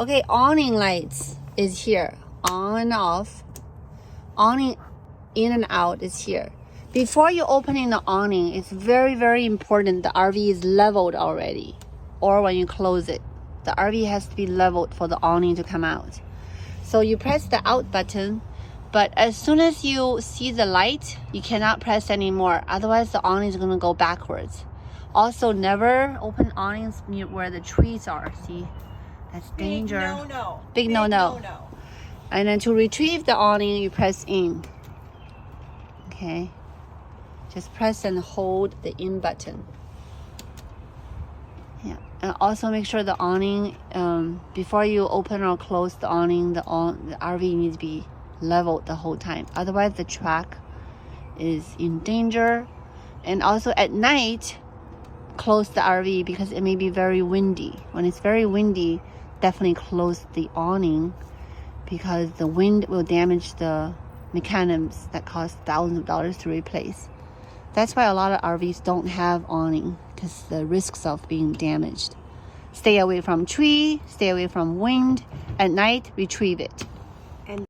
Okay, awning lights is here. On and off. Awning in and out is here. Before you opening the awning, it's very, very important the RV is leveled already. Or when you close it. The RV has to be leveled for the awning to come out. So you press the out button, but as soon as you see the light, you cannot press anymore. Otherwise, the awning is going to go backwards. Also, never open awnings near where the trees are. See? That's danger. Big no-no. And then to retrieve the awning, you press in. Okay. Just press and hold the in button. Yeah. And also make sure the awning, before you open or close the awning, the RV needs to be leveled the whole time. Otherwise, the track is in danger. And also at night, close the RV because it may be very windy. When it's very windy, definitely close the awning because the wind will damage the mechanisms that cost thousands of dollars to replace. That's why a lot of RVs don't have awning because the risks of being damaged. Stay away from tree, stay away from wind. At night, retrieve it.